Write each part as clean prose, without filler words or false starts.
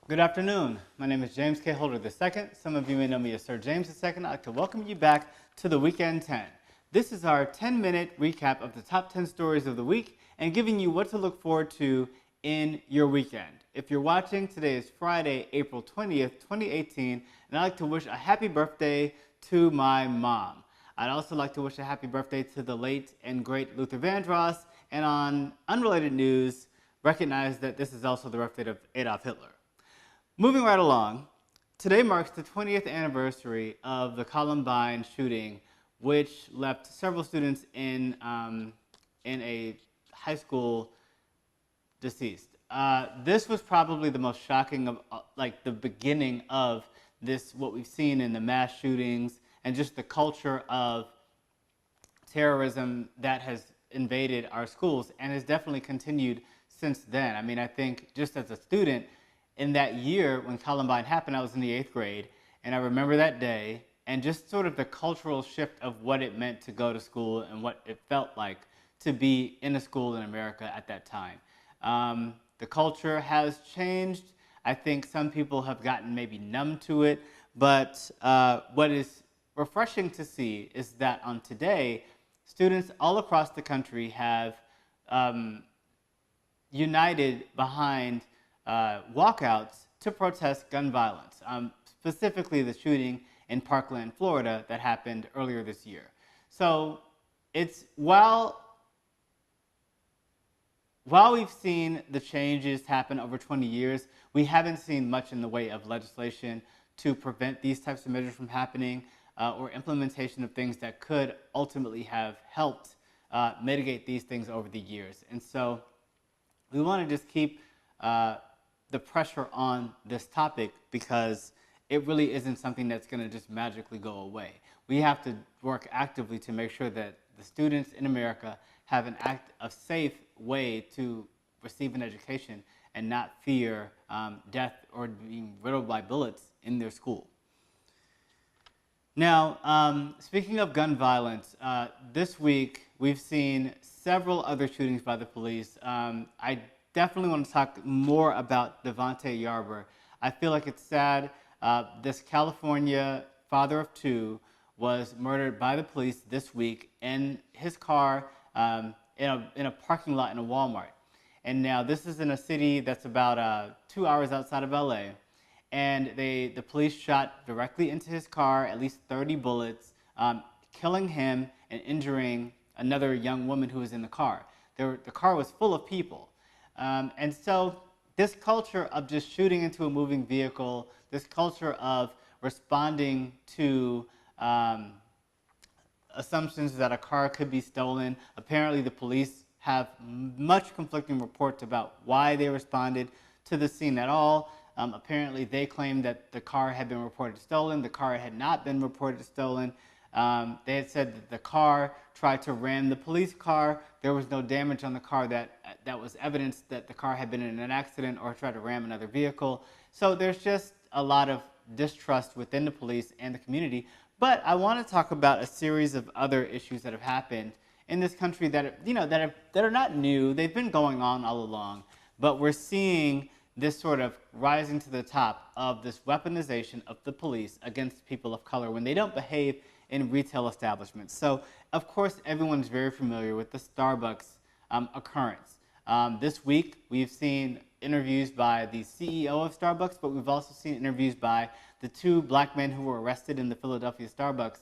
Good afternoon. My name is James K. Holder II. Some of you may know me as Sir James II. I'd like to welcome you back to the Weekend 10. This is our 10-minute recap of the top 10 stories of the week and giving you what to look forward to in your weekend. If you're watching, today is Friday, April 20th, 2018, and I'd like to wish a happy birthday to my mom. I'd also like to wish a happy birthday to the late and great Luther Vandross, and on unrelated news, recognize that this is also the birthday of Adolf Hitler. Moving right along, today marks the 20th anniversary of the Columbine shooting, which left several students in a high school deceased. This was probably the most shocking of, the beginning of this, what we've seen in the mass shootings and just the culture of terrorism that has invaded our schools and has definitely continued since then. I mean, I think just as a student, in that year when Columbine happened, I was in the 8th grade, and I remember that day and just sort of the cultural shift of what it meant to go to school and what it felt like to be in a school in America at that time. The culture has changed. I think some people have gotten maybe numb to it, but what is refreshing to see is that on today, students all across the country have united behind walkouts to protest gun violence, specifically the shooting in Parkland, Florida that happened earlier this year. So it's while we've seen the changes happen over 20 years, we haven't seen much in the way of legislation to prevent these types of measures from happening or implementation of things that could ultimately have helped mitigate these things over the years. And so we want to just keep the pressure on this topic because it really isn't something that's going to just magically go away. We have to work actively to make sure that the students in America have a safe way to receive an education and not fear death or being riddled by bullets in their school. Now, speaking of gun violence, this week we've seen several other shootings by the police. I definitely want to talk more about Diante Yarber. I feel like it's sad. This California father of two was murdered by the police this week in his car in a parking lot in a Walmart. And now this is in a city that's about 2 hours outside of LA. And the police shot directly into his car, at least 30 bullets, killing him and injuring another young woman who was in the car. The car was full of people. And so this culture of just shooting into a moving vehicle, this culture of responding to assumptions that a car could be stolen. Apparently the police have much conflicting reports about why they responded to the scene at all. Apparently they claimed that the car had been reported stolen. The car had not been reported stolen. They had said that the car tried to ram the police car. There was no damage on the car that was evidence that the car had been in an accident or tried to ram another vehicle. So there's just a lot of distrust within the police and the community. But I want to talk about a series of other issues that have happened in this country that are not new. They've been going on all along, but we're seeing this sort of rising to the top of this weaponization of the police against people of color when they don't behave in retail establishments. So, of course, everyone's very familiar with the Starbucks occurrence. This week, we've seen interviews by the CEO of Starbucks, but we've also seen interviews by the two black men who were arrested in the Philadelphia Starbucks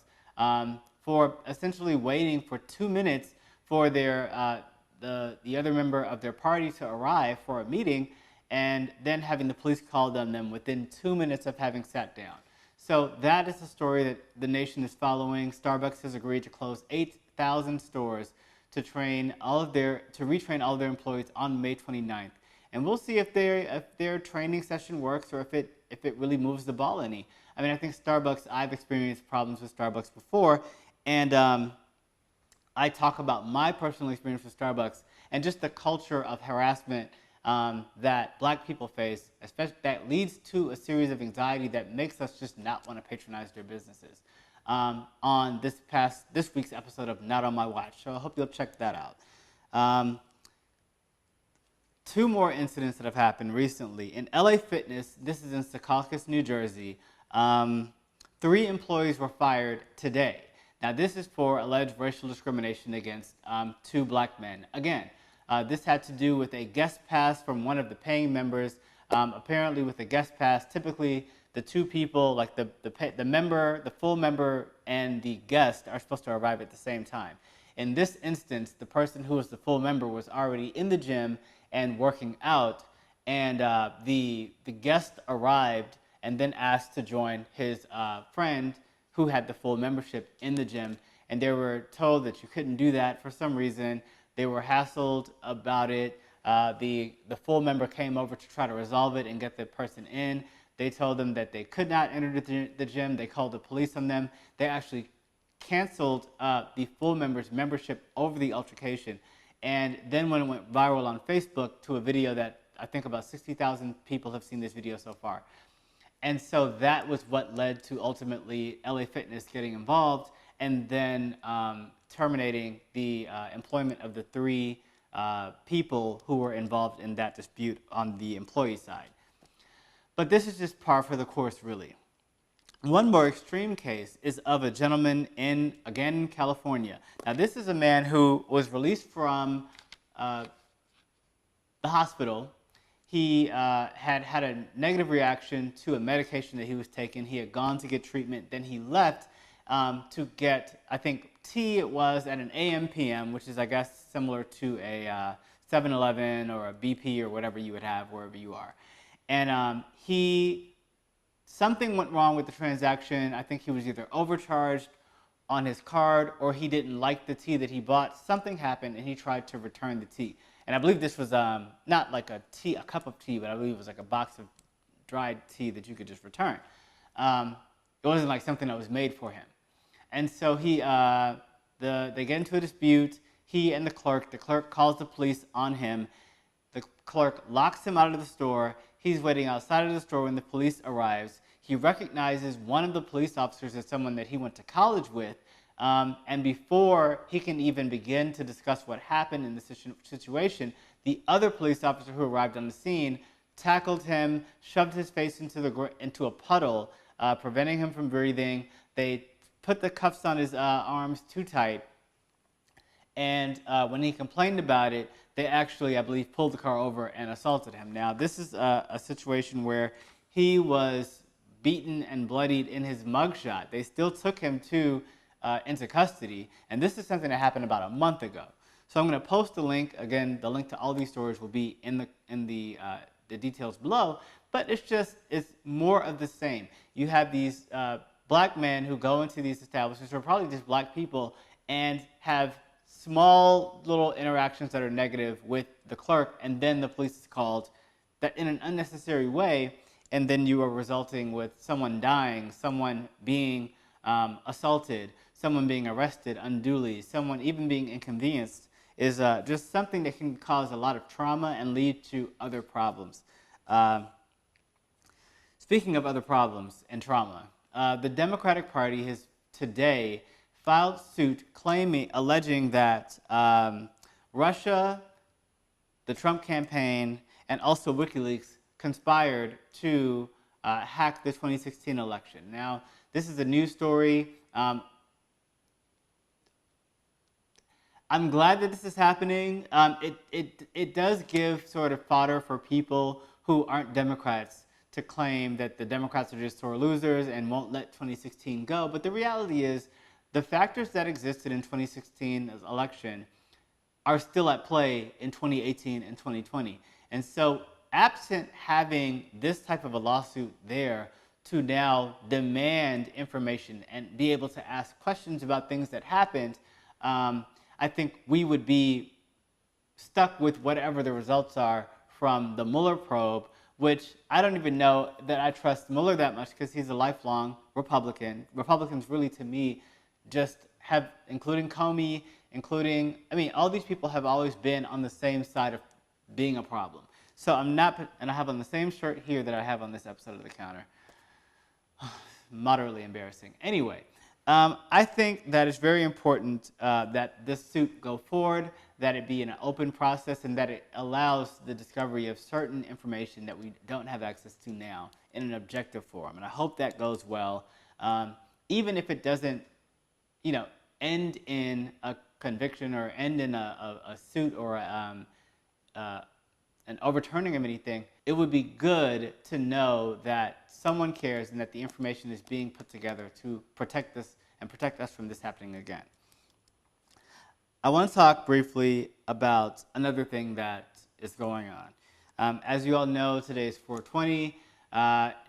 for essentially waiting for 2 minutes for the other member of their party to arrive for a meeting, and then having the police called on them within 2 minutes of having sat down. So that is a story that the nation is following. Starbucks has agreed to close 8,000 stores to retrain all of their employees on May 29th. And we'll see if their training session works or if it really moves the ball any. I mean, I think Starbucks, I've experienced problems with Starbucks before, and I talk about my personal experience with Starbucks and just the culture of harassment that black people face, especially that leads to a series of anxiety that makes us just not want to patronize their businesses. On this week's episode of Not on My Watch, so I hope you'll check that out. two more incidents that have happened recently. In LA Fitness, this is in Secaucus, New Jersey, 3 employees were fired today. Now, this is for alleged racial discrimination against 2 black men. Again, this had to do with a guest pass from one of the paying members. Apparently, with a guest pass, typically the 2 people, like the member, the full member, and the guest are supposed to arrive at the same time. In this instance, the person who was the full member was already in the gym and working out, and the guest arrived and then asked to join his friend who had the full membership in the gym, and they were told that you couldn't do that for some reason. They were hassled about it. The full member came over to try to resolve it and get the person in. They told them that they could not enter the gym. They called the police on them. They actually canceled the full member's membership over the altercation. And then when it went viral on Facebook to a video that I think about 60,000 people have seen this video so far. And so that was what led to ultimately LA Fitness getting involved and then terminating the employment of the 3 people who were involved in that dispute on the employee side. But this is just par for the course, really. One more extreme case is of a gentleman in California. Now, this is a man who was released from the hospital. He had a negative reaction to a medication that he was taking. He had gone to get treatment. Then he left to get, I think, tea it was at an AM PM, which is, I guess, similar to a 7-Eleven or a BP or whatever you would have wherever you are. And something went wrong with the transaction. I think he was either overcharged on his card or he didn't like the tea that he bought. Something happened and he tried to return the tea. And I believe this was not like a cup of tea, but I believe it was like a box of dried tea that you could just return. It wasn't like something that was made for him. And so they get into a dispute, he and the clerk calls the police on him. The clerk locks him out of the store. He's waiting outside of the store when the police arrives. He recognizes one of the police officers as someone that he went to college with. And before he can even begin to discuss what happened in the situation, the other police officer who arrived on the scene tackled him, shoved his face into a puddle, preventing him from breathing. They put the cuffs on his arms too tight. And when he complained about it, they actually, I believe, pulled the car over and assaulted him. Now, this is a situation where he was beaten and bloodied in his mugshot. They still took him into custody, and this is something that happened about a month ago. So I'm going to post the link. Again, the link to all these stories will be in the details below, but it's more of the same. You have these black men who go into these establishments, or probably just black people, and have small little interactions that are negative with the clerk, and then the police is called that in an unnecessary way, and then you are resulting with someone dying, someone being assaulted, someone being arrested unduly, someone even being inconvenienced, is just something that can cause a lot of trauma and lead to other problems. Speaking of other problems and trauma, the Democratic Party has today filed suit alleging that Russia, the Trump campaign, and also WikiLeaks conspired to hack the 2016 election. Now, this is a news story. I'm glad that this is happening. It does give sort of fodder for people who aren't Democrats to claim that the Democrats are just sore losers and won't let 2016 go. But the reality is, the factors that existed in 2016's election are still at play in 2018 and 2020. And so, absent having this type of a lawsuit there to now demand information and be able to ask questions about things that happened, I think we would be stuck with whatever the results are from the Mueller probe, which I don't even know that I trust Mueller that much because he's a lifelong Republican. Republicans really, to me, just have, including Comey, all these people have always been on the same side of being a problem. So I'm not, and I have on the same shirt here that I have on this episode of The Counter. Moderately embarrassing. Anyway, I think that it's very important that this suit go forward, that it be an open process, and that it allows the discovery of certain information that we don't have access to now in an objective form. And I hope that goes well, even if it doesn't, you know, end in a conviction or end in a suit or an overturning of anything. It would be good to know that someone cares and that the information is being put together to protect this and protect us from this happening again. I want to talk briefly about another thing that is going on. As you all know, today is 420.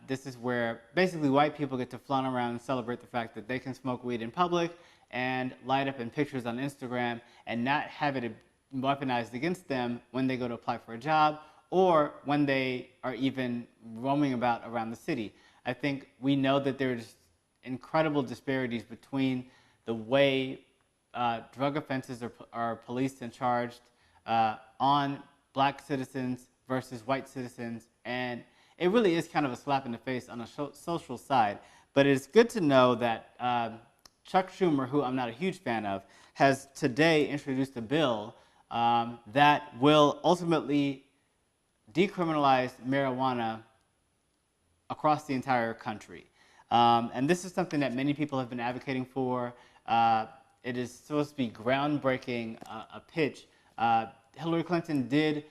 This is where basically white people get to flaunt around and celebrate the fact that they can smoke weed in public and light up in pictures on Instagram and not have it weaponized against them when they go to apply for a job or when they are even roaming about around the city. I think we know that there's incredible disparities between the way drug offenses are policed and charged on black citizens versus white citizens, and it really is kind of a slap in the face on a social side. But it's good to know that Chuck Schumer, who I'm not a huge fan of, has today introduced a bill that will ultimately decriminalize marijuana across the entire country. And this is something that many people have been advocating for. It is supposed to be groundbreaking, a pitch. Hillary Clinton did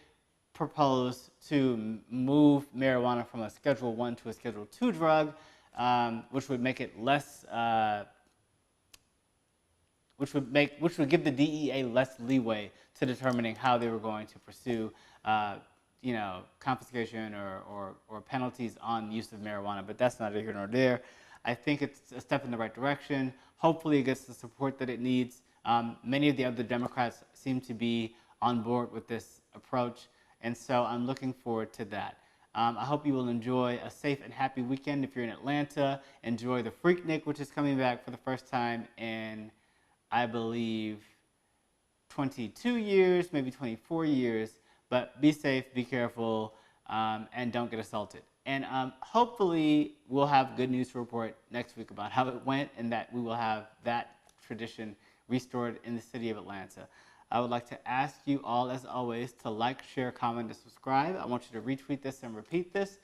propose to move marijuana from a Schedule I to a Schedule II drug, which would make it less, which would give the DEA less leeway to determining how they were going to pursue, you know, confiscation or penalties on use of marijuana. But that's neither here nor there. I think it's a step in the right direction. Hopefully it gets the support that it needs. Many of the other Democrats seem to be on board with this approach, and so I'm looking forward to that. I hope you will enjoy a safe and happy weekend. If you're in Atlanta, enjoy the Freaknik, which is coming back for the first time in, I believe, 22 years, maybe 24 years. But be safe, be careful, and don't get assaulted. And hopefully we'll have good news to report next week about how it went and that we will have that tradition restored in the city of Atlanta. I would like to ask you all, as always, to like, share, comment, and subscribe. I want you to retweet this and repeat this.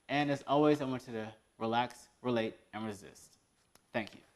And as always, I want you to relax, relate, and resist. Thank you.